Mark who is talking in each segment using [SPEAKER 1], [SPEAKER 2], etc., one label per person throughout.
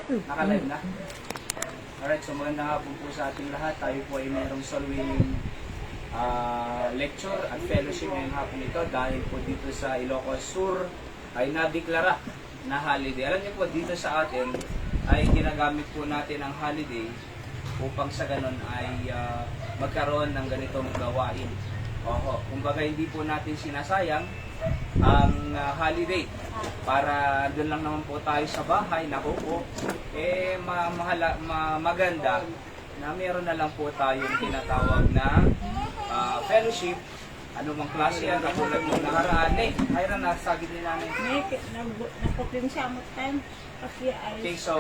[SPEAKER 1] Naka-live na? Alright, so magandang hapon po sa ating lahat. Tayo po ay mayroong soul winning lecture at fellowship ngayong hapon ito dahil po dito sa Ilocos Sur ay nadeklara na holiday. Alam niyo po, dito sa atin ay ginagamit po natin ang holiday upang sa ganon ay magkaroon ng ganitong gawain. Kumbaga hindi po natin sinasayang ang holiday para doon lang naman po tayo sa bahay, naku po, maganda na meron na lang po tayong tinatawag na fellowship, anumang klase yan, katulad ng nakaraan. Hayra, nasagid ni nanay.
[SPEAKER 2] Nakopin siya mo time.
[SPEAKER 1] Okay, so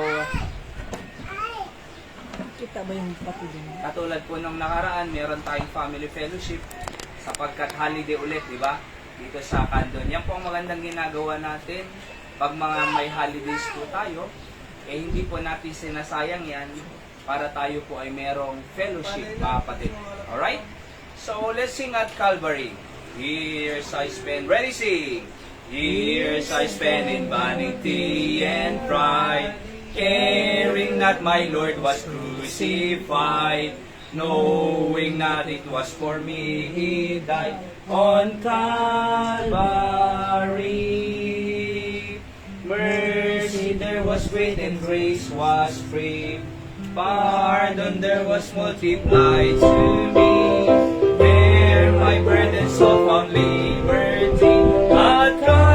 [SPEAKER 2] kita ba yung pati din?
[SPEAKER 1] katulad po nung nakaraan, meron tayong family fellowship sapagkat holiday ulit, di ba? Dito sa Candon. Yan po ang magandang ginagawa natin. Pag mga may holidays po tayo, hindi po natin sinasayang yan para tayo po ay merong fellowship, mga kapatid. Alright? So, let's sing at Calvary. Years I spend, ready sing! Years I spend in vanity and pride, caring that my Lord was crucified, knowing that it was for me He died on Calvary. Mercy there was great and grace was free, pardon there was multiplied to me. There my burden so found liberty at Calvary.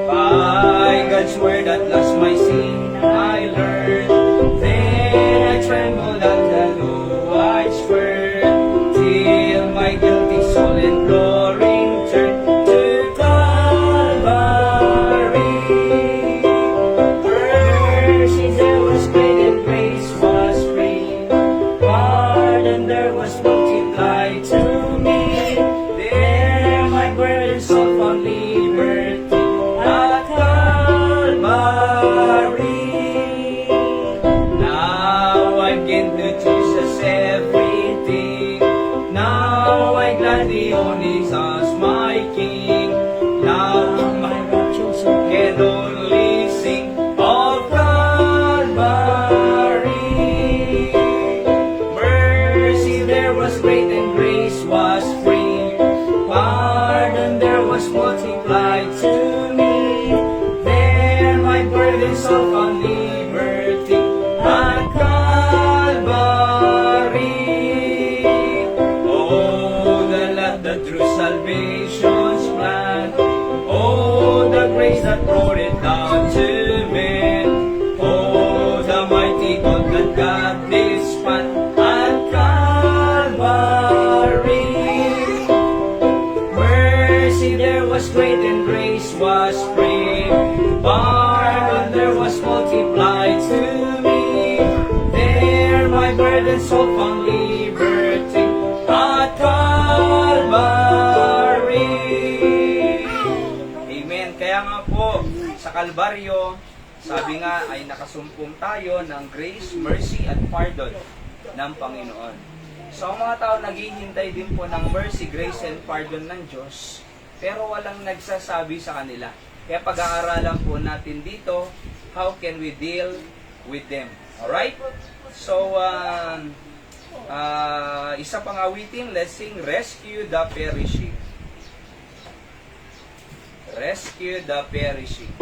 [SPEAKER 1] By God's word at last my sin I learned, then I trembled at the Lord's word, till my guilty soul imploring turned to Calvary. Mercy there was great and grace was free, pardon there was multiplied to me. There my burden so found liberty at Calvary. Now I've gained to Jesus everything. Now I gladly own Jesus as my King. Now my righteous can only sing of Calvary. Mercy there was great and grace was free, pardon there was multiplied to me. There my burdens all found liberty at Calvary. Oh, the love, the true salvation's plan. Oh, the grace that brought it down to men. Oh, the mighty God that got this plan at Calvary. Mercy there was great and grace was free, pardon there was multiplied to me. There my burden so found liberty at Calvary. Amen. Kaya nga po, sa Kalbaryo, sabi nga ay nakasumpong tayo ng grace, mercy at pardon ng Panginoon. So ang mga tao naghihintay din po ng mercy, grace and pardon ng Diyos, pero walang nagsasabi sa kanila. Kaya pag-aaralan po natin dito, how can we deal with them? Alright? So, isa pang awitin, let's sing Rescue the Perishing. Rescue the Perishing.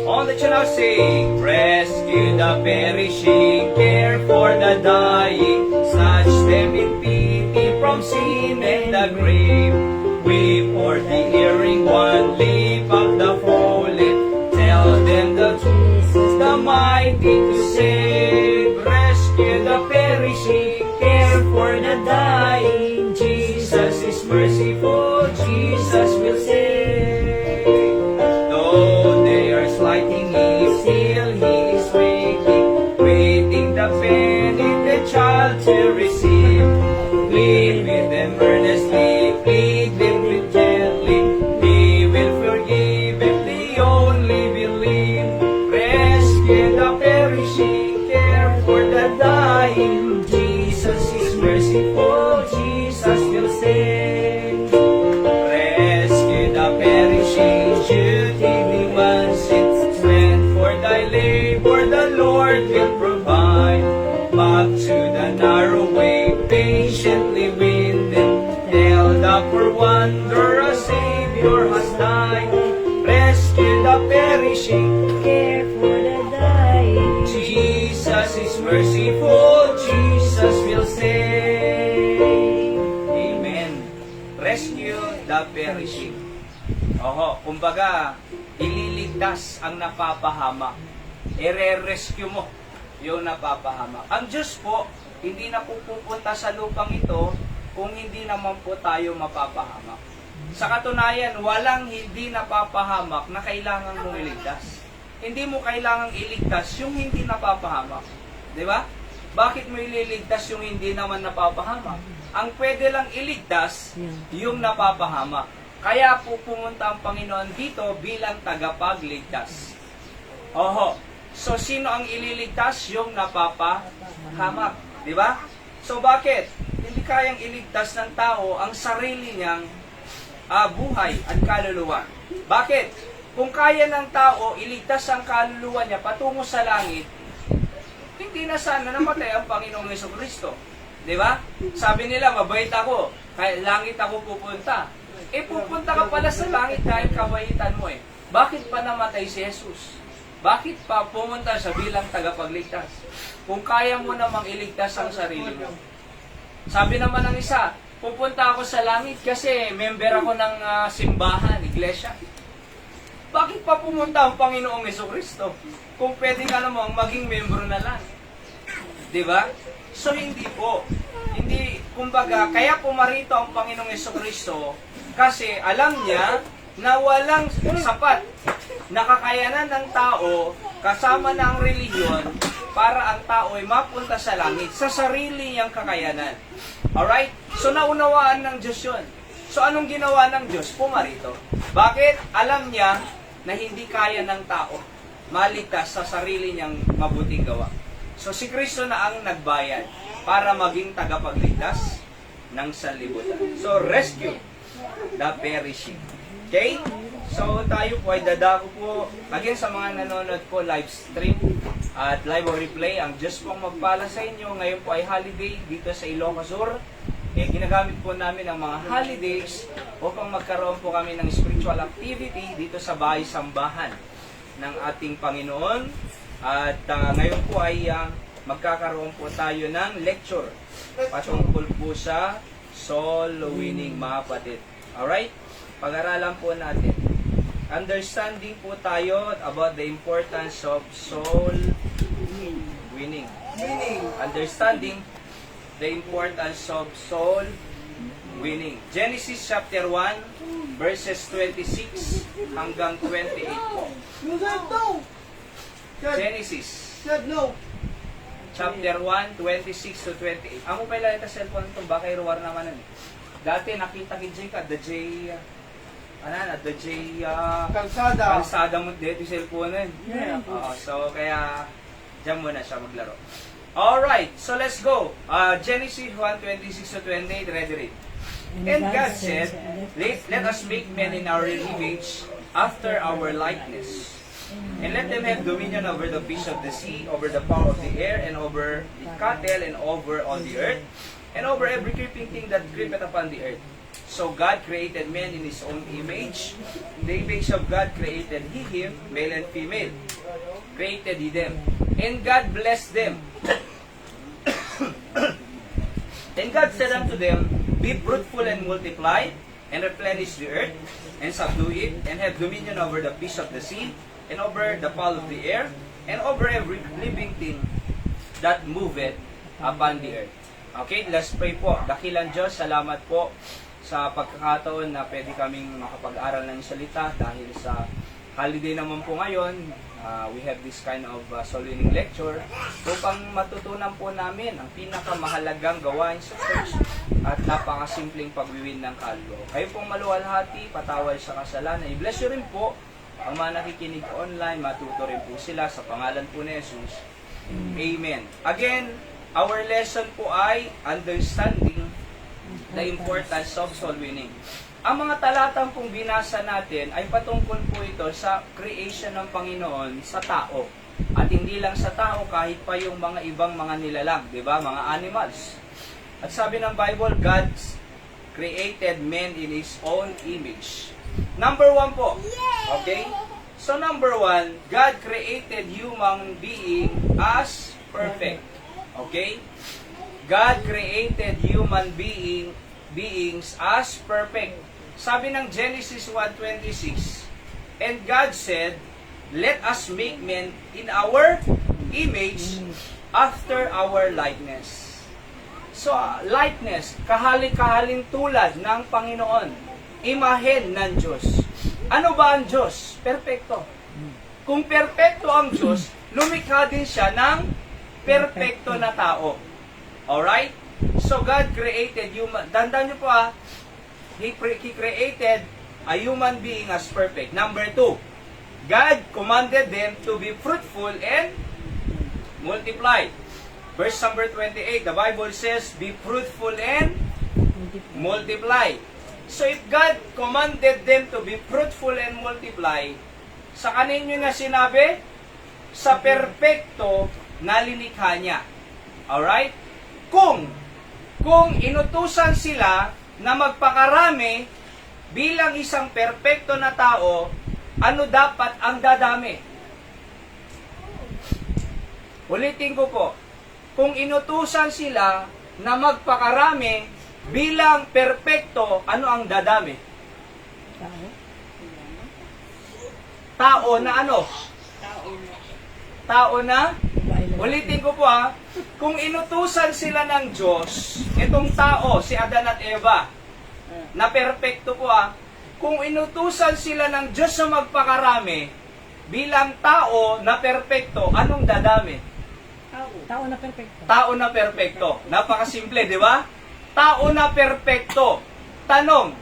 [SPEAKER 1] All that you now sing, rescue the perishing, care for the dying, snatch them in pity from sin and the grave. Weep for the erring one, lift up the fallen, tell them the truth is the mighty to save. Rescue the perishing, care for the dying, Jesus is merciful, Jesus will save. Though they are slighting him, still he is waiting the penitent child to receive. Plead with them earnestly, plead them with gently, he will forgive if they only believe. Rescue the perishing, care for the dying, Jesus is merciful. merciful Jesus will save. Rescue the perishing, duty ones its strength for thy labor, the Lord will provide. Back to the narrow way, patiently winded, tell the poor wanderer, a Savior has died. Rescue the perishing,
[SPEAKER 2] Care for the dying.
[SPEAKER 1] Jesus is merciful, Jesus will save. Amen. Rescue the perishing. Oho, kumbaga, ililigtas ang napapahamak. Ire-rescue mo yung napapahamak. Ang Diyos po, hindi na po pupunta sa lupang ito kung hindi naman po tayo mapapahamak. Sa katunayan, walang hindi napapahamak na kailangan mong iligtas. Hindi mo kailangang iligtas yung hindi napapahamak. Di ba? Bakit mo ililigtas yung hindi naman napapahamak? Ang pwede lang iligtas yung napapahamak. Kaya po pumunta ang Panginoon dito bilang tagapagligtas. Oho. So, sino ang ililigtas? Yung napapahamak. Di ba? So, bakit? Hindi kayang iligtas ng tao ang sarili niyang buhay at kaluluwa. Bakit? Kung kaya ng tao iligtas ang kaluluwa niya patungo sa langit, hindi na sana namatay ang Panginoong Jesucristo. Di ba? Sabi nila, mabait ako, kaya langit ako pupunta. Pupunta ka pala sa langit dahil kabaitan mo eh. Bakit pa namatay si Jesus? Bakit pa pumunta siya bilang tagapagligtas? Kung kaya mo namang iligtas ang sarili mo. Sabi naman ng isa, pupunta ako sa langit kasi member ako ng simbahan, iglesia. Bakit pa pumunta ang Panginoong Jesucristo? Kung pwede ka namang maging membro na lang. Diba? So hindi po. Hindi, kumbaga, kaya pumarito ang Panginoong Jesucristo kasi alam niya na walang sapat na kakayanan ng tao kasama ng relihiyon para ang tao ay mapunta sa langit sa sarili niyang kakayanan. Alright? So naunawaan ng Diyos yun. So anong ginawa ng Diyos? Pumarito. Bakit? Alam niya na hindi kaya ng tao maligtas sa sarili niyang mabuting gawa. So si Kristo na ang nagbayad para maging tagapagligtas ng sanlibutan. So rescue the perishing. Okay? So tayo po ay dadako po again sa mga nanonood po live stream at live or replay. Ang Diyos pong magpala sa inyo. Ngayon po ay holiday dito sa Ilocos Sur. Ginagamit po namin ang mga holidays upang magkaroon po kami ng spiritual activity dito sa bahay-sambahan ng ating Panginoon. At ngayon po ay magkakaroon po tayo ng lecture patungkol po sa soul winning, mga kapatid. Alright? Pag-aralan po natin. Understanding po tayo about the importance of soul winning. Understanding the importance of soul winning. Genesis chapter 1 verses 26 hanggang 28 po. Genesis chapter 1, 26 to 28. Amo pa ilan ka cellphone itong baka iruwar naman nun. Dati nakita ki ka, the kalsada mo dito yung cellphone nun. So kaya dyan muna siya maglaro. Alright, so let's go. Genesis 1, 26 to 28, ready read. And God said, let us make men in our image, after our likeness. And let them have dominion over the fish of the sea, over the fowl of the air, and over the cattle, and over all the earth, and over every creeping thing that creepeth upon the earth. So God created man in His own image. In the image of God created He him, male and female. Created He them. And God blessed them. And God said unto them, be fruitful and multiply, and replenish the earth, and subdue it, and have dominion over the fish of the sea, and over the fowl of the air, and over every living thing that moveth upon the earth. Okay, let's pray po. Dakilang Diyos, salamat po sa pagkakataon na pwede kaming makapag-aral ng salita dahil sa holiday naman po ngayon. We have this kind of soul winning lecture upang matutunan po namin ang pinakamahalagang gawain sa church at napakasimpleng pagwiwin ng kaluluwa. Kayo pong maluwalhati, patawad sa kasalanan. I-bless you rin po ang mga nakikinig online, matuto rin po sila sa pangalan po ni Jesus. Amen. Again, our lesson po ay understanding the importance of soul winning. Ang mga talatang pong binasa natin ay patungkol po ito sa creation ng Panginoon sa tao. At hindi lang sa tao, kahit pa yung mga ibang mga nilalang, di ba? Mga animals. At sabi ng Bible, God created man in His own image. Number 1 po. Okay? So number 1, God created human being as perfect. Okay? God created human beings as perfect. Sabi ng Genesis 1:26, and God said, let us make man in our image after our likeness. So, likeness, kahali-kahaling tulad ng Panginoon. Imahen ng Diyos. Ano ba ang Diyos? Perfecto. Kung perfecto ang Diyos, lumikha din siya ng perfecto na tao. Alright? So, God created human. Tandaan niyo po He created a human being as perfect. Number 2, God commanded them to be fruitful and multiply. Verse number 28, the Bible says, be fruitful and multiply. So if God commanded them to be fruitful and multiply, sa kaninyo na sinabi, sa perpekto na linikha niya. Alright? Kung inutusan sila na magpakarami bilang isang perpekto na tao, ano dapat ang dadami? Ulitin ko po. Kung inutusan sila na magpakarami bilang perpekto, ano ang dadami? Tao na ano? Tao na? Ulitin ko po kung inutusan sila ng Diyos, itong tao, si Adan at Eva, na perpekto po kung inutusan sila ng Diyos na magpakarami, bilang tao na perpekto, anong dadami?
[SPEAKER 2] Tao na perfecto.
[SPEAKER 1] Tao na perpekto. Napakasimple, di ba? Tao na perpekto. Tanong,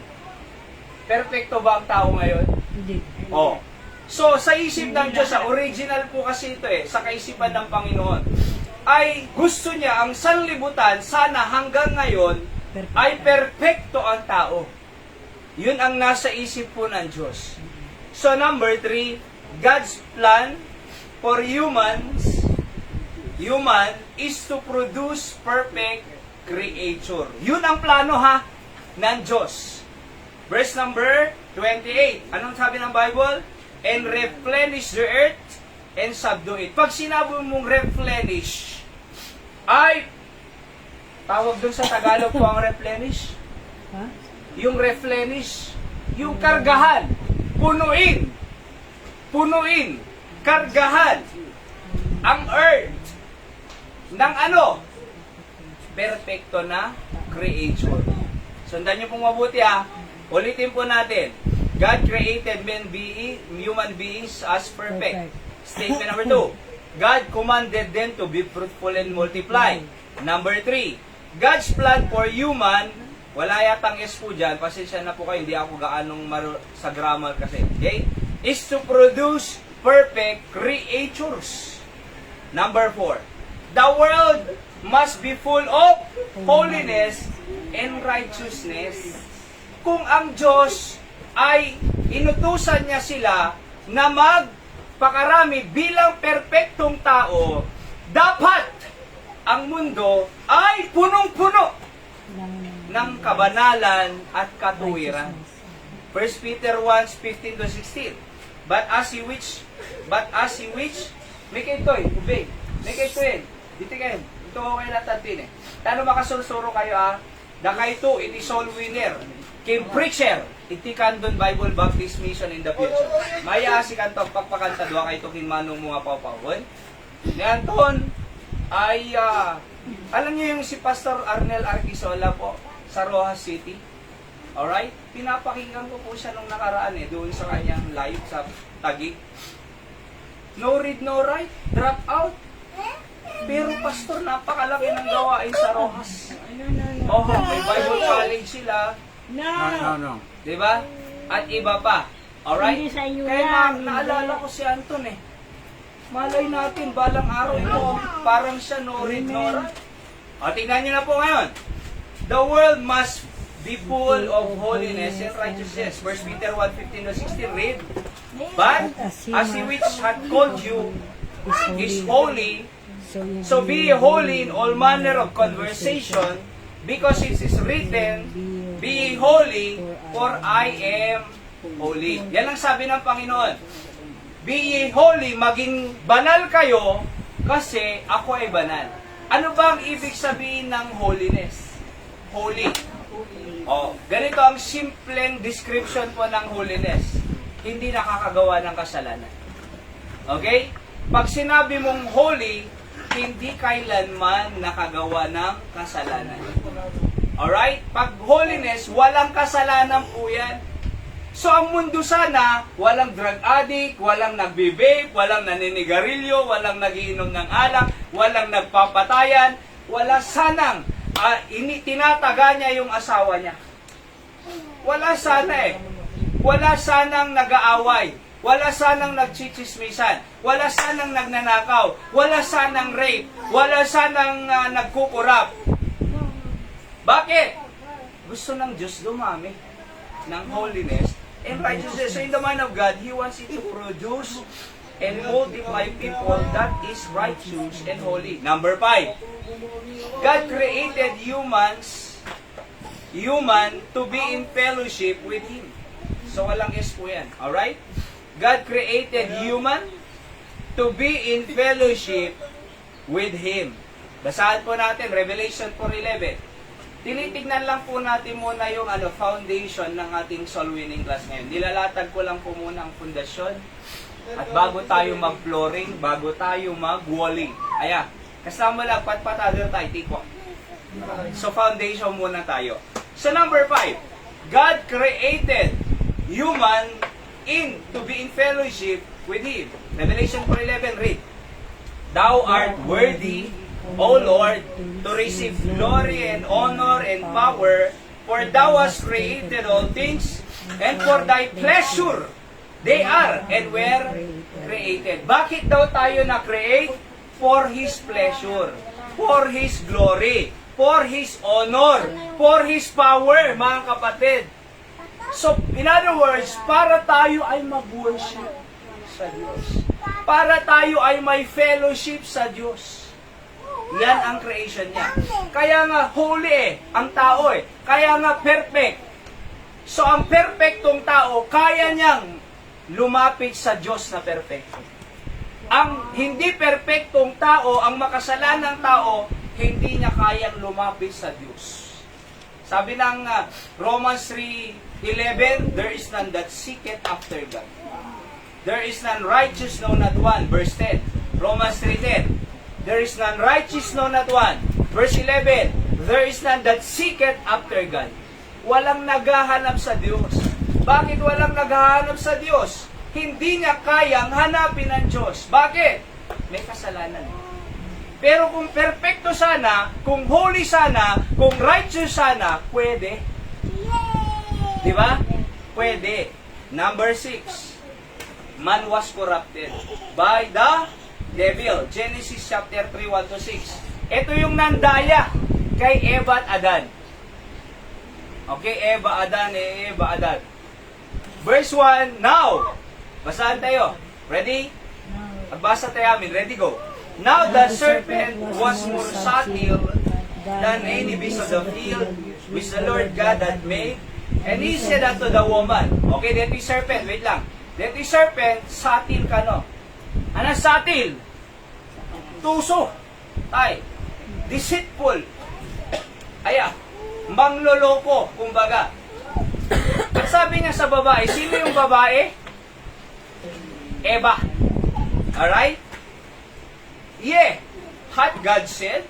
[SPEAKER 1] perpekto ba ang tao ngayon?
[SPEAKER 2] Hindi.
[SPEAKER 1] Oh. So, sa isip ng Diyos, original po kasi ito sa kaisipan ng Panginoon, ay gusto niya ang sanlibutan, sana hanggang ngayon, ay perpekto ang tao. Yun ang nasa isip po ng Diyos. So, number 3, God's plan for human is to produce perfect creature. Yun ang plano ng Diyos. Verse number 28. Anong sabi ng Bible? And replenish the earth and subdue it. Pag sinabi mong replenish, ay tawag dun sa Tagalog po ang replenish. Yung replenish, yung kargahan, punuin, kargahan ang earth ng ano? Perfecto na creature. Sundan niyo pong mabuti Ulitin po natin. God created human beings as perfect. Statement number 2. God commanded them to be fruitful and multiply. Number 3. God's plan for human, wala yatang S po dyan, pasensya na po kayo, hindi ako gaanong sa grammar kasi. Okay? Is to produce perfect creatures. Number 4. The world must be full of holiness and righteousness. Kung ang Diyos ay inutusan niya sila na magpakarami bilang perpektong tao, dapat ang mundo ay punong-puno ng kabanalan at katuwiran. 1 Peter 1:15-16. But as he which, make ito ubay. Make ito dito kayo. Ito ko kayo natantin Tano makasulsuro kayo Dakay to, it is all winner. Kim preacher, iti Candon Bible Baptist Mission in the future. Maya si kantong pagpakanta doa kay tukin manong mga papawon. Ni Anton ay alam niyo yung si Pastor Arnel Arquisola po sa Rojas City. Alright? Pinapakinggan ko po siya nung nakaraan doon sa kanyang live sa Taguig. No read, no write, drop out. Pero pastor, napakalaki ng gawain sa Rojas. May Bible college sila.
[SPEAKER 2] No.
[SPEAKER 1] Diba? At iba pa. Alright?
[SPEAKER 2] Hindi sa inyo
[SPEAKER 1] Kaya
[SPEAKER 2] yan,
[SPEAKER 1] naalala ko si Anton Malay natin, balang araw ito, parang siya no read, no write. O, tingnan nyo na po ngayon. The world must be full of holiness and righteousness. 1 Peter 1:15-16, read. But as he which hath called you is holy, so be ye holy in all manner of conversation, because it is written, be ye holy, for I am holy. Yan ang sabi ng Panginoon. Be ye holy, maging banal kayo, kasi ako ay banal. Ano ba ang ibig sabihin ng holiness? Holy. Ganito ang simpleng description po ng holiness. Hindi nakakagawa ng kasalanan. Okay? Pag sinabi mong holy, hindi kailanman nakagawa ng kasalanan. Alright? Pag holiness, walang kasalanan po yan. So, ang mundo sana, walang drug addict, walang nagbe-vape, walang naninigarilyo, walang nagiinom ng alak, walang nagpapatayan, wala sanang tinataga niya yung asawa niya. Wala sana eh. Wala sanang nag-aaway. Wala sanang nagchichismisan. Wala sanang nagnanakaw. Wala sanang rape. Wala sanang nagkukurap. Bakit? Gusto ng Diyos dumami ng holiness and righteousness. So in the mind of God, He wants it to produce and multiply people that is righteous and holy. Number 5, God created human to be in fellowship with Him. So walang S po yan. Alright? God created human to be in fellowship with Him. Basahan po natin, Revelation 4:11. Tinitignan lang po natin muna yung foundation ng ating soul winning class ngayon. Nilalatag ko lang po muna ang pundasyon. At bago tayo mag-flooring, bago tayo mag-walling. Ayan, kasama lang, other tayo, tiko. So, foundation muna tayo. So, number 5, God created human to be in fellowship with Him. Revelation 4:11, read. Thou art worthy, O Lord, to receive glory and honor and power, for Thou hast created all things, and for Thy pleasure they are and were created. Bakit daw tayo na-create? For His pleasure, for His glory, for His honor, for His power, mga kapatid. So, in other words, para tayo ay mag-worship sa Diyos. Para tayo ay may fellowship sa Diyos. Yan ang creation niya. Kaya nga holy ang tao Kaya nga perfect. So ang perfectong tao, kaya niyang lumapit sa Diyos na perfecto. Ang hindi perfectong tao, ang makasalanang tao, hindi niya kayang lumapit sa Diyos. Sabi ng Romans 3:11, there is none that seeketh after God. There is none righteous, no not one. Verse 10. Romans 3:10. There is none righteous, no not one. Verse 11, there is none that seeketh after God. Walang naghahanap sa Diyos. Bakit walang naghahanap sa Diyos? Hindi niya kayang hanapin ang Diyos. Bakit? May kasalanan. Pero kung perfecto sana, kung holy sana, kung righteous sana, pwede. Di ba? Pwede. Number 6, man was corrupted by the devil. Genesis chapter 3, 1-6. Ito yung nandaya kay Eva at Adan. Okay, Eva, Adan. Verse 1, now. Basahan tayo. Ready? Magbasa tayo amin. Ready, go. Now the serpent was more subtle than any beast of the field which the Lord God had made. And he said unto the woman, okay, that is serpent, wait lang. That is serpent, subtle ka no. Ano subtle? Tuso. Ay. Deceitful. Aya. Mangloloko, kumbaga. At sabi niya sa babae, sino yung babae? Eva. Alright? Yeah. Hath God said,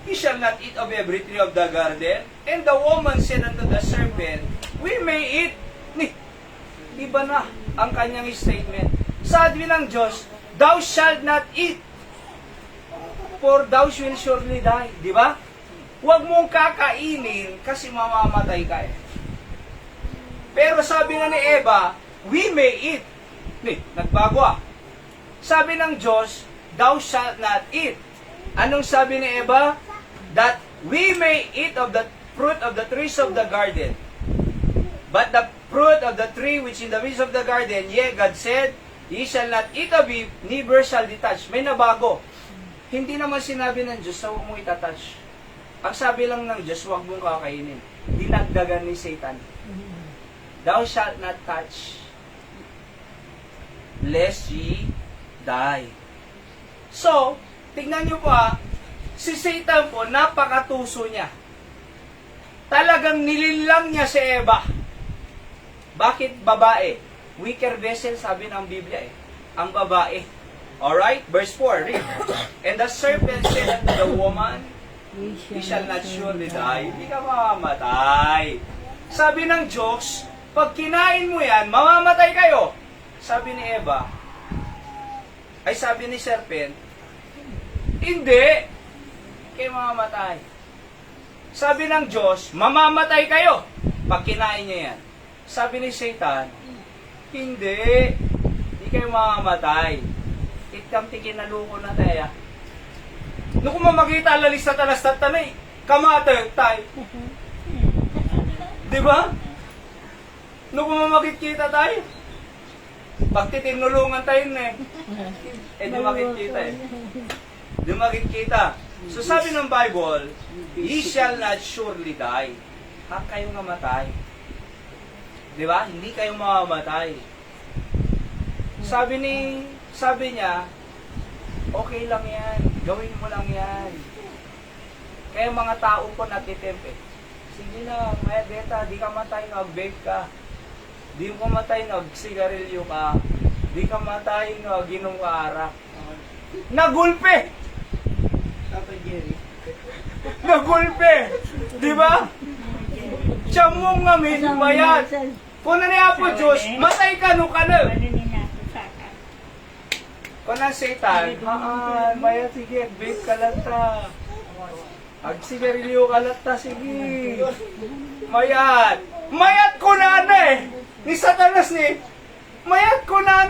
[SPEAKER 1] ye shall not eat of every tree of the garden? And the woman said unto the serpent, we may eat. Iba na ang kanyang statement. Sabi ng Diyos, thou shalt not eat, for thou shalt surely die. Di ba? Huwag mong kakainin kasi mamamatay ka Pero sabi na ni Eva, we may eat. Nagbago Sabi ng Diyos, thou shalt not eat. Anong sabi ni Eva? That we may eat of the fruit of the trees of the garden. But the fruit of the tree which in the midst of the garden, yea, God said, ye shall not eat of it, neither shall detach. May nabago. Hindi naman sinabi ng Diyos na huwag mong itatouch. Ang sabi lang ng Diyos, huwag mong kakainin. Dinagdagan ni Satan. Thou shalt not touch, lest ye die. So, tignan nyo po si Satan po, napakatuso niya. Talagang nilinlang niya si Eva. Bakit babae? Weaker vessel, sabi ng Biblia ang babae. Alright? Verse 4, read. And the serpent said unto the woman, ye shall not surely die. Hindi ka mamamatay. Sabi ng Diyos, pag kinain mo yan, mamamatay kayo. Sabi ni Eva, ay sabi ni serpent, hindi kayo mamamatay. Sabi ng Diyos, mamamatay kayo pag kinain niyo yan. Sabi ni Satan, hindi kayo mamamatay. Itkamti kinaluko na tayo. Nung kung mamakita, lalis na talastat tanay, kamatay tayo. Diba? Nung kung mamakita tayo, pag titinulungan tayo na di makikita Di makikita. So sabi ng Bible, ye shall not surely die. Hak kayong namatay. Diba? Hindi kayo mamamatay. Sabi niya, okay lang yan. Gawin mo lang yan. Kaya mga tao po natitempt sige na, Maya Beta, di ka matay, nag-bake ka. Di ka matay, nag-sigarilyo ka. Di ka matay, nag-inom ka arak. Nagulpe! Nagulpe! Di ba? Tiyamong ngamin, mayat. Kung na niya po Diyos, matay ka no ka na. Kung na Satan, mayat, sige, bake ka lang ta. Agsigarilyo ka lang ta, sige. Mayat. Mayat ko na ni Satanas ni. Mayat ko na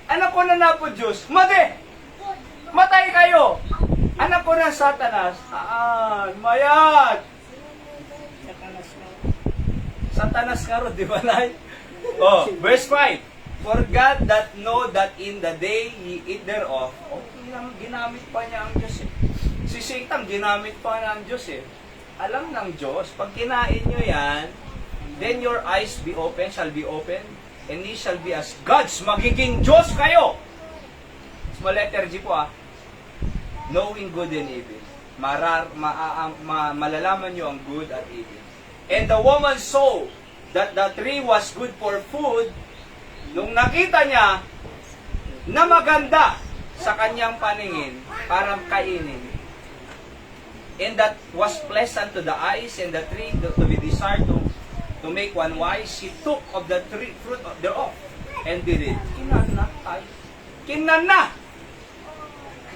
[SPEAKER 1] anak ko na po Diyos. Matay kayo. Anak ko na Satanas. Mayat. Satanas ka ro, di ba nay? Verse 5. For God that know that in the day ye eat thereof. Ginamit pa niya ang Diyos Si Satan, ginamit pa ng Diyos Alam ng Diyos, pag kinain nyo yan, then your eyes shall be open, and ye shall be as gods. Magiging Diyos kayo. Small letter G po knowing good and evil. Malalaman nyo ang good at evil. And the woman saw that the tree was good for food. Nung nakita niya na maganda sa kanyang paningin, parang kainin. And that was pleasant to the eyes, and the tree to be desired to make one wise. She took of the tree fruit thereof and did it. Kinana!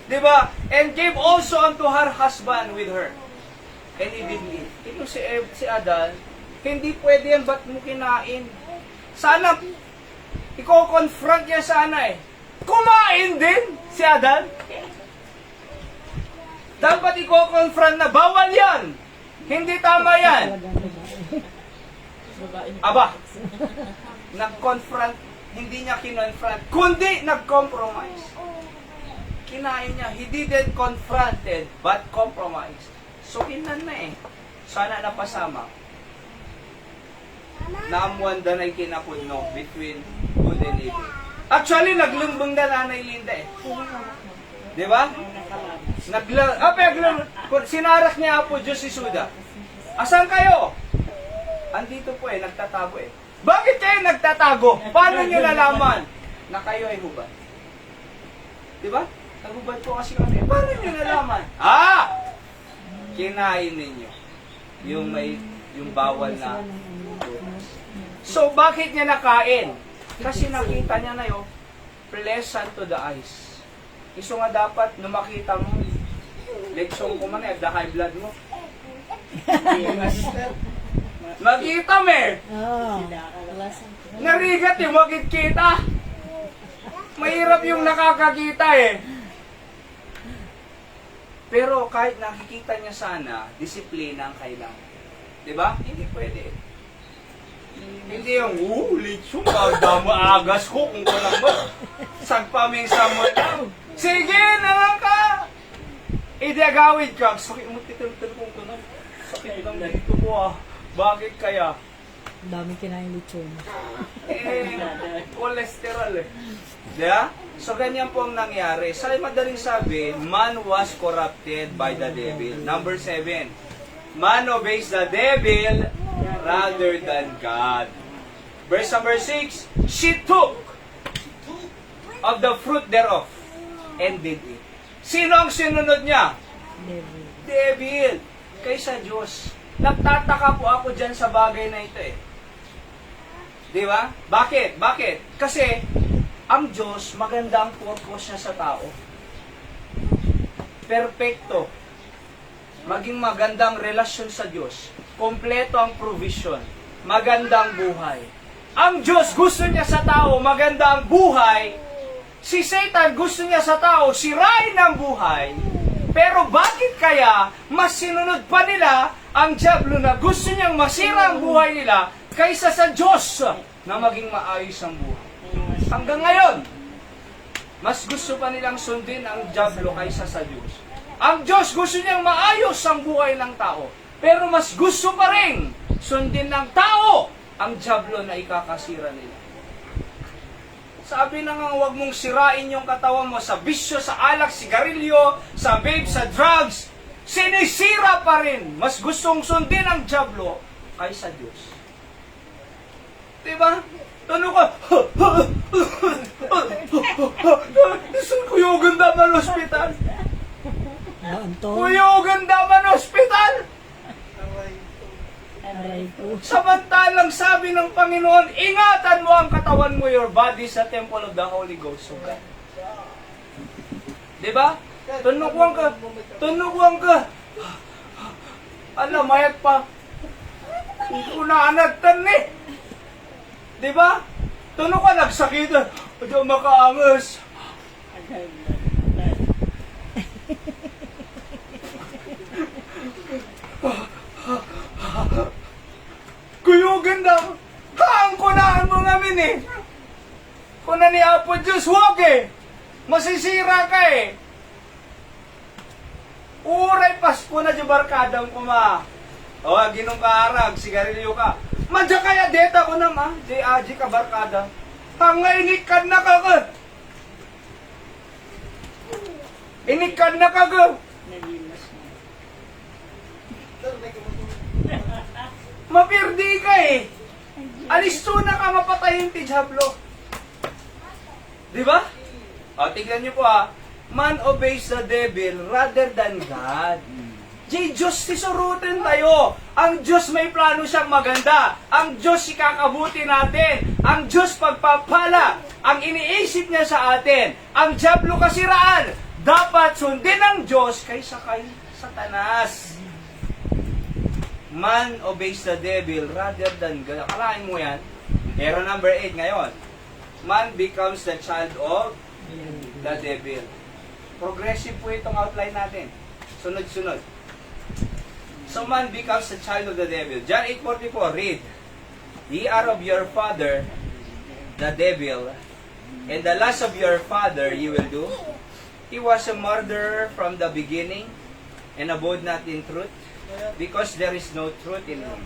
[SPEAKER 1] Diba? And gave also unto her husband with her. And he did eat. Ito si Adan, hindi pwede yan, ba't mo kinain? Sana, i-confront niya sana Kumain din si Adan. Dapat i-confront na, bawal yan. Hindi tama yan. Aba, nag-confront, hindi niya kinonfront, kundi nag-compromise. Kinain niya, he didn't confronted, but compromised. So, kinan na Sana napasama. Naamuan na kinapudno between good and evil. Actually, naglumbang na Nanay Linda Di ba? Sinarak niya po Diyos si Suda. Asan kayo? Andito po nagtatago Bakit kayo nagtatago? Paano niyo nalaman na kayo ay hubad? Di ba? Naghubad po kasi kami. Paano niyo nalaman? Kinain ninyo. Yung bawal na. So, bakit niya nakain? Kasi nakita niya na pleasant to the eyes. Iso nga dapat, nung makita mo, leksyon ko man the high blood mo. Makita Narigat makikita. Mahirap yung nakakakita Pero kahit nakikita niya sana, disiplina ang kailangan. Di ba? Hindi pwede. Hindi yung, lechon, agas ko kung kulang mo. Sagpaming sa mo. Sige, naman ka! Idagawid ka. Sakit mo, titil-til kong kulang. Sakit lang dito ko ah. Bakit kaya?
[SPEAKER 2] Ang dami kinain lechon.
[SPEAKER 1] Cholesterol eh. Diba? So, ganyan po ang nangyari. Sa madaling sabi, man was corrupted by the devil. Number 7. Man obeys the devil rather than God. Verse number 6, she took of the fruit thereof and did it. Sino ang sinunod niya?
[SPEAKER 2] Devil.
[SPEAKER 1] Devil. Kaysa Diyos. Nagtataka po ako dyan sa bagay na ito eh. Di ba? Bakit? Bakit? Kasi, ang Diyos, maganda ang purpose niya sa tao. Perfecto. Maging magandang relasyon sa Diyos. Kompleto ang provision. Magandang buhay. Ang Diyos gusto niya sa tao, maganda ang buhay. Si Satan gusto niya sa tao, sirain ang buhay. Pero bakit kaya mas sinunod pa nila ang diablo na gusto niyang masira ang buhay nila kaysa sa Diyos na maging maayos ang buhay? Hanggang ngayon, mas gusto pa nilang sundin ang diablo kaysa sa Diyos. Ang Diyos gusto niyang maayos ang buhay ng tao, pero mas gusto pa rin sundin ng tao ang diablo na ikakasira nila. Sabi na nga, huwag mong sirain yung katawan mo sa bisyo, sa alak, sigarilyo, sa vape, sa drugs. Sinisira pa rin. Mas gustong sundin ang diablo kaysa Diyos. Diba? Tanong ka, Kuyugan daman hospital.
[SPEAKER 2] Anton.
[SPEAKER 1] Kuyugan daman hospital.
[SPEAKER 2] Aray ko.
[SPEAKER 1] Samantalang sabi ng Panginoon, ingatan mo ang katawan mo, your body sa temple of the Holy Ghost. Okay? Diba? Tunukuan ka. Alam, mayat pa. Hindi ko na anagtan eh. Diba? Tunok ka, nagsakit. Hindi makaangas. Kuyugan daw. Haang kunaan mo ngamin eh. Kuna ni Apo Diyos, huwag eh. Masisira ka eh. Uray Pasko na di barkadang kuma. O, ginong kaarag, sigarilyo ka. Madya kaya deta ko na ma. Di aji ka barkada. Hanga inikad na ka ka. Inikad na ka ka. Mapirdi ka eh. Alisto na ka, mapatayin ti Diablo. Diba? O, tignan niyo po ha. Man obeys the devil rather than God. Diyos tisurutin tayo. Ang Diyos may plano siyang maganda. Ang Diyos ikakabuti natin. Ang Diyos pagpapala. Ang iniisip niya sa atin. Ang Diablo kasiraan. Dapat sundin ng Diyos kaysa kay Satanas. Man obeys the devil rather than God. Akalain mo yan. Error number 8 ngayon. Man becomes the child of the devil. Progressive po itong outline natin. Sunod-sunod. So man becomes the child of the devil. John 8:44, read. Ye are of your father, the devil, and the lust of your father ye will do. He was a murderer from the beginning, and abode not in truth, because there is no truth in him.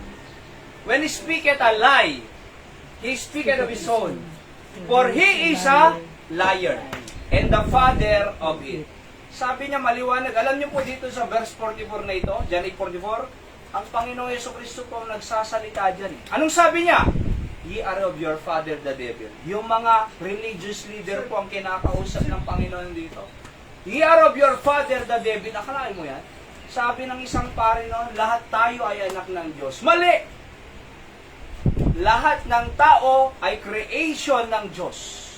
[SPEAKER 1] When he speaketh a lie, he speaketh of his own, for he is a liar, and the father of it. Sabi niya maliwanag. Alam niyo po dito sa verse 44 na ito, John 8:44, ang Panginoong Jesucristo po ang nagsasalita dyan. Anong sabi niya? Ye are of your father the devil. Yung mga religious leader po ang kinakausap ng Panginoon dito. Ye are of your father the devil. Akalain mo yan? Sabi ng isang pare noon, lahat tayo ay anak ng Diyos. Mali! Lahat ng tao ay creation ng Diyos.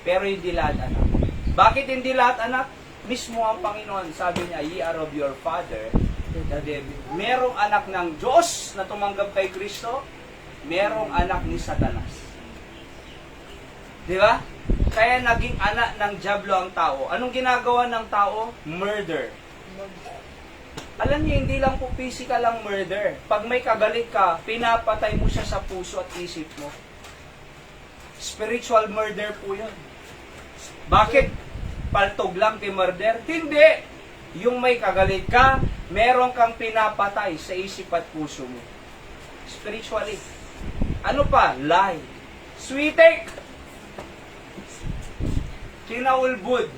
[SPEAKER 1] Pero hindi lahat anak. Bakit hindi lahat anak? Mismo ang Panginoon, sabi niya, ye are of your father, the devil. Merong anak ng Diyos na tumanggap kay Kristo, merong anak ni Satanas. Di ba? Kaya naging anak ng Diablo ang tao. Anong ginagawa ng tao? Murder. Alam niyo, hindi lang po physical ang murder. Pag may kagalit ka, pinapatay mo siya sa puso at isip mo. Spiritual murder po yun. Bakit? Paltog lang murder? Hindi! Yung may kagalit ka, meron kang pinapatay sa isip at puso mo. Spiritually. Ano pa? Lie. Switik! Kinaulbud.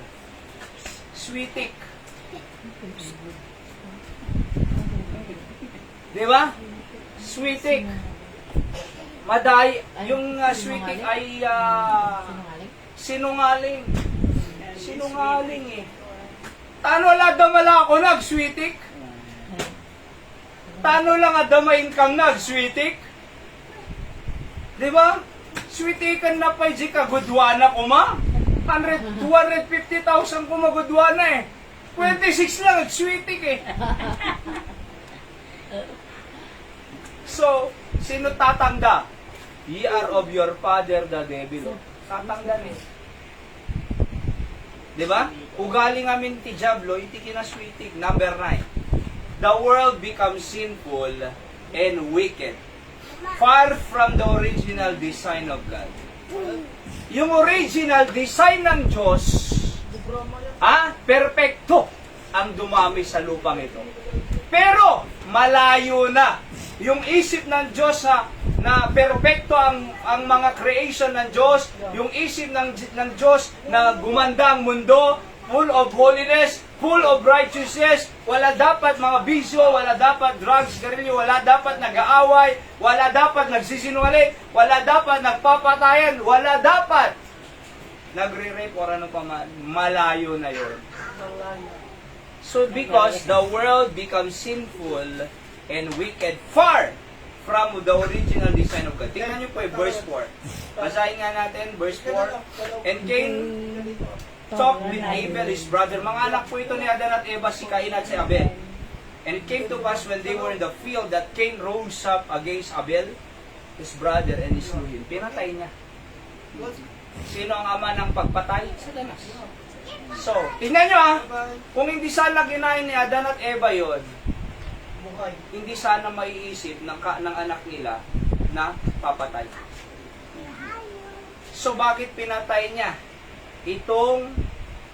[SPEAKER 1] Switik. Di ba? Switik. Maday, yung switik ay sinungaling. Sinungaling eh. Tano lang damala ako nag-switik? Tano lang adamain kang nag-switik? Di ba? Switikan na pa di kagudwana ko ma? 250,000 ko magudwana eh. 26 lang nag-switik eh. So, sino tatangga? Ye are of your father the devil. Tatangga eh. Di ba? Ugali ngamin ti Diablo, iti kinaswitig. Number 9. The world becomes sinful and wicked. Far from the original design of God. Yung original design ng Diyos, perpekto ang dumami sa lupang ito. Pero, malayo na. Yung isip ng Diyos na perpekto ang mga creation ng Diyos, yung isip ng Diyos na gumanda ang mundo, full of holiness, full of righteousness, wala dapat mga bisyo, wala dapat drugs, garilyo, wala dapat nag-aaway, wala dapat nagsisinungaling, wala dapat nagpapatayan, wala dapat nagre-rape or ano pa man, malayo na yon. So because the world becomes sinful and wicked far from the original design of God. Tingnan niyo po verse 4. Basahin nga natin, verse 4. And Cain talked with Abel, his brother. Mga anak po ito ni Adan at Eva, si Cain at si Abel. And it came to pass when they were in the field that Cain rose up against Abel, his brother, and he slew him. Pinatay niya. Sino ang ama ng pagpatay? Satanas. So, tingnan nyo kung hindi sana ginahin ni Adan at Eva yon, hindi sana maiisip ng anak nila na papatay. So, bakit pinatay niya itong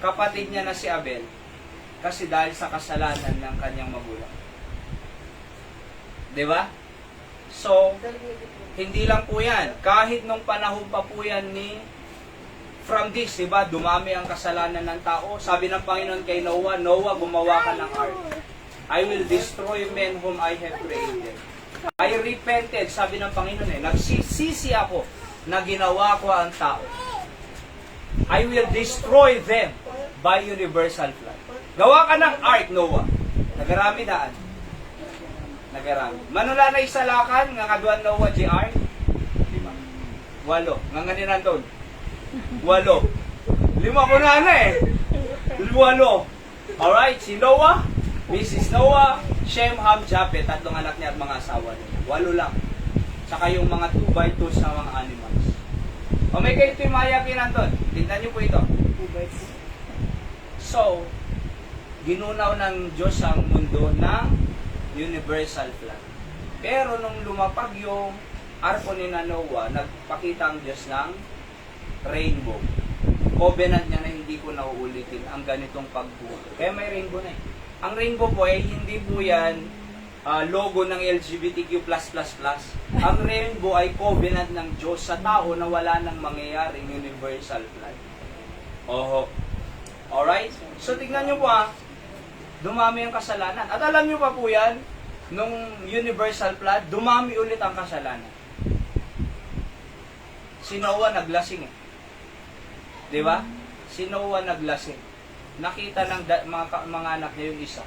[SPEAKER 1] kapatid niya na si Abel? Kasi dahil sa kasalanan ng kanyang magulang. Diba? So, hindi lang po yan. Kahit nung panahon pa po yan from this, diba, dumami ang kasalanan ng tao. Sabi ng Panginoon kay Noah, Noah, gumawa ka ng ark. I will destroy men whom I have created. I repented, sabi ng Panginoon nagsisisi ako na ginawa ko ang tao. I will destroy them by universal flood. Gawa ka ng ark, Noah. Nagarami daan. Nagarami. Manula na isalakan, nga kaduan Noah di ark? 8. Nga ganinan doon. 8. 5 ko na eh. 8. Alright, si Noah, Mrs. Noah, Shem, Ham, Japhet, 3 anak niya at mga asawa niya. 8 lang. Saka yung mga 2x2 na mga animals. O may kayo ito yung mayakinan doon. Tignan niyo po ito. So, ginunaw ng Diyos ang mundo ng universal flood. Pero nung lumapag yung arko ni Noah, nagpakita ang Diyos ng rainbow. Covenant niya na hindi ko nauulitin ang ganitong pagbuo. Kaya may rainbow na eh. Ang rainbow po ay hindi po yan logo ng LGBTQ+++. Ang rainbow ay covenant ng Diyos sa tao na wala nang mangyayaring universal flood. Oho. Alright? So tignan nyo po dumami ang kasalanan. At alam nyo pa po yan, nung universal flood, dumami ulit ang kasalanan. Si Noah naglasing eh. Diba? Si Noah naglasing. Nakita ng mga anak niya yung isa.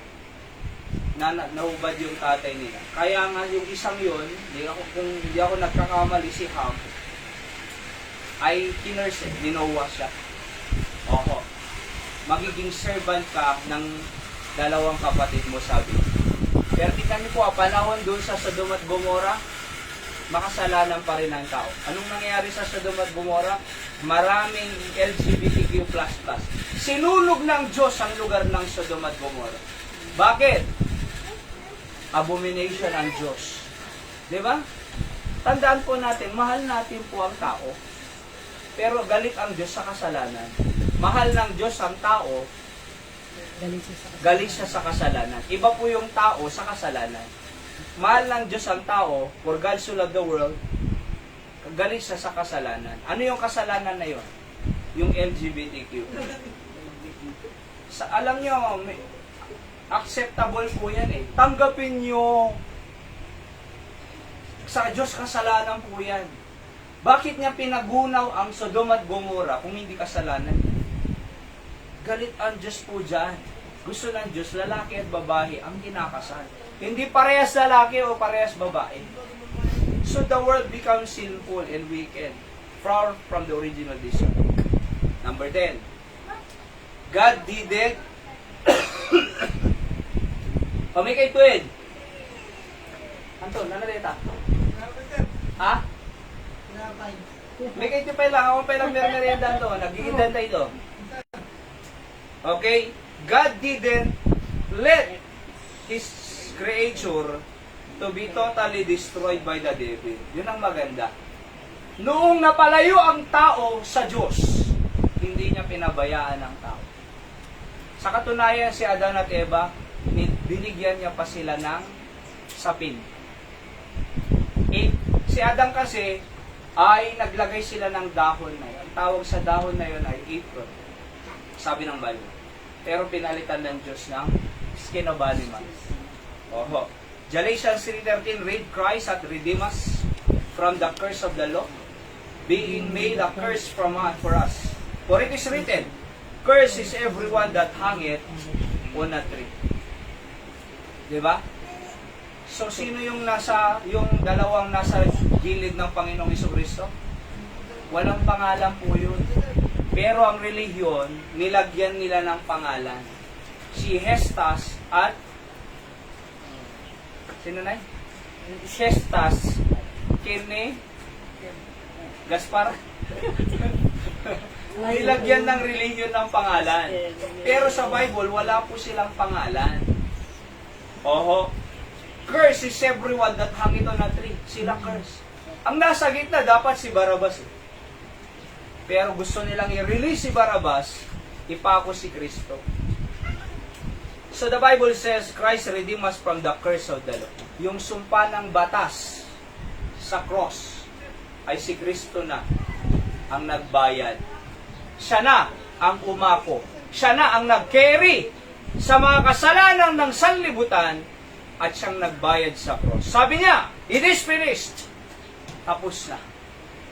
[SPEAKER 1] Nahubad yung tatay nila. Kaya nga yung isang yun, kung hindi ako nagkakamali, si Ham, ay kinurse, Noah siya. Oho. Magiging servant ka ng dalawang kapatid mo, sabi. Pero tignan niyo po, panahon doon sa Sodom at Gomora, makasalanan pa rin ang tao. Anong nangyayari sa Sodom at Gomora? Maraming LGBTQ++. Sinunog ng Diyos ang lugar ng Sodom at Gomora. Bakit? abomination ang Diyos. Di ba? Tandaan po natin, mahal natin po ang tao. Pero galit ang Diyos sa kasalanan. Mahal ng Diyos ang tao, galit siya sa kasalanan. Iba po yung tao sa kasalanan. Mahal ng Diyos ang tao, for God so loved the world, galit siya sa kasalanan. Ano yung kasalanan na yun? Yung LGBTQ. Alam nyo, acceptable po yan eh. Tanggapin nyo. Sa Diyos kasalanan po yan. Bakit niya pinagunaw ang Sodom at Gomora kung hindi kasalanan? Galit ang Diyos po dyan. Gusto ng Diyos, lalaki at babae ang kinakasal. Hindi parehas lalaki o parehas babae. So the world becomes sinful and wicked, far from the original design. Number 10. God didn't Pamikay tuwid. Anton, nanareta. Ha? May kayo pa lang. Ako pa lang merienda to. Nagigidan tayo ito. Okay? God didn't let His creature to be totally destroyed by the devil. Yun ang maganda. Noong napalayo ang tao sa Diyos, hindi niya pinabayaan ang tao. Sa katunayan, si Adan at Eva, binigyan niya pa sila ng sapin. Si Adan kasi ay naglagay sila ng dahon na yun. Ang tawag sa dahon na yun ay apron. Sabi ng Bible. Pero pinalitan ng Diyos ng skin of animals. Oho. Galatians 3:13, read Christ hath redeemed us from the curse of the law, being made a curse for us. For it is written, cursed is everyone that hangeth on a tree. Diba? So, sino yung dalawang nasa gilid ng Panginoong Jesucristo? Walang pangalan po yun. Pero ang relihiyon, nilagyan nila ng pangalan. Si Hestas at sino na yun? Hestas, Kene, Gaspar. Nilagyan ng relihiyon ng pangalan. Pero sa Bible, wala po silang pangalan. Oho. Curse is everyone that hangeth on a tree. Sila curse. Ang nasa gitna, dapat si Barabas. Pero gusto nilang i-release si Barabas, ipako si Kristo. So the Bible says, Christ redeemed us from the curse of the law. Yung sumpa ng batas sa cross ay si Kristo na ang nagbayad. Siya na ang umako. Siya na ang nag-carry sa mga kasalanan ng sanlibutan at siyang nagbayad sa cross. Sabi niya, it is finished. Tapos na.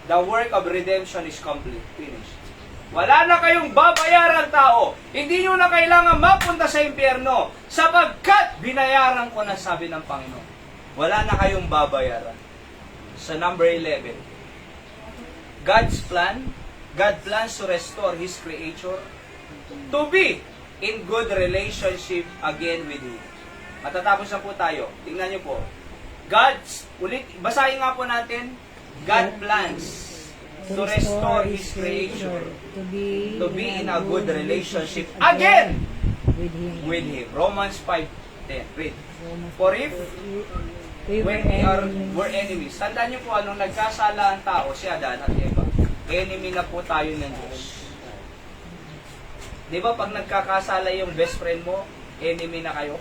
[SPEAKER 1] The work of redemption is complete. Finished. Wala na kayong babayaran tao. Hindi nyo na kailangan mapunta sa impyerno sapagkat binayaran ko na, sabi ng Panginoon. Wala na kayong babayaran. Sa number 11, God's plan, God plans to restore His creature to be in good relationship again with Him. Matatapos na po tayo. Tingnan nyo po. Basahin nga po natin, God plans to restore His creature to be in a good relationship again with Him. Romans 5:10. Read. For if when we're enemies. Tandaan nyo po, anong nagkasala ang tao, si Adan at Eva, enemy na po tayo ng Diyos. Di ba pag nagkakasala yung best friend mo, enemy na kayo?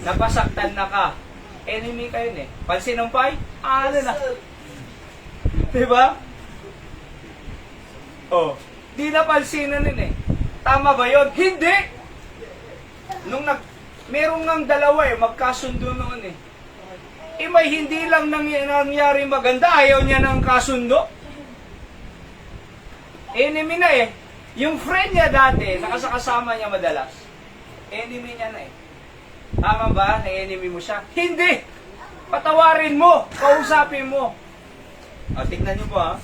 [SPEAKER 1] Napasaktan na ka, enemy kayo eh. Pansinumpay, ano na? Diba? Oh, di napansinan eh. Tama ba yun? Hindi! Merong ngang dalawa magkasundo noon eh. May hindi lang nangyari maganda, ayaw niya ng kasundo. Enemy na eh. Yung friend niya dati, nakasakasama niya madalas, enemy niya na eh. Tama ba na enemy mo siya? Hindi! Patawarin mo, kausapin mo. Tignan niyo po ha.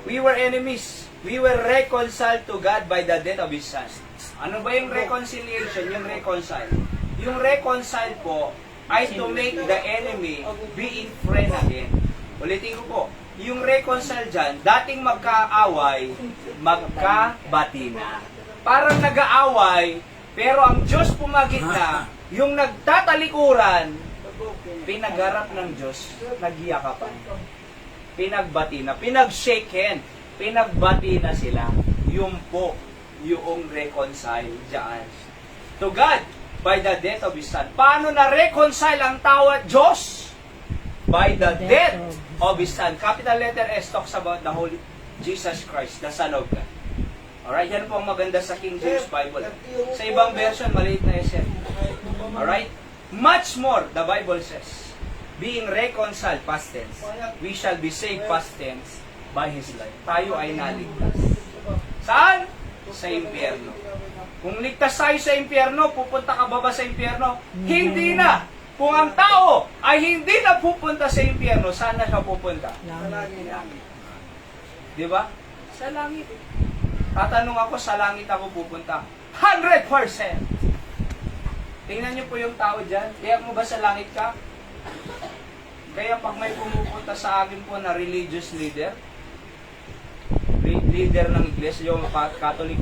[SPEAKER 1] We were enemies. We were reconciled to God by the death of His Son. Ano ba yung reconciliation? Yung reconcile. Yung reconcile po ay to make the enemy be in friend again. Ulitin ko po. Yung reconcile dyan, dating magkaaway, magkabati na. Parang nag-aaway, Pero ang Diyos pumagitna, yung nagtatalikuran, pinagharap ng Diyos, nagyakapan. Pinagbati na, pinag-shake hand, pinagbati na sila. Yung po, yung reconcile dyan. To God, by the death of His Son. Paano na-reconcile ang tao at Diyos? By the death of His Son. Capital letter S talks about the Holy Jesus Christ, the Son of God. Alright, yan po ang maganda sa King James Bible. Sa ibang version, maliit na SM. Alright? Much more, the Bible says, being reconciled, past tense, we shall be saved, past tense, by His life. Tayo ay naligtas. Saan? Sa impyerno. Kung ligtas tayo sa impyerno, pupunta ka ba sa impyerno? Hindi na! Kung ang tao ay hindi na pupunta sa impyerno, saan na siya pupunta?
[SPEAKER 2] Langit.
[SPEAKER 1] Di ba? Sa langit. Tatanong ako, sa langit ako pupunta. 100%! Tingnan niyo po yung tao dyan. Kaya mo ba sa langit ka? Kaya pag may pumupunta sa akin po na religious leader, leader ng iglesia, yung Catholic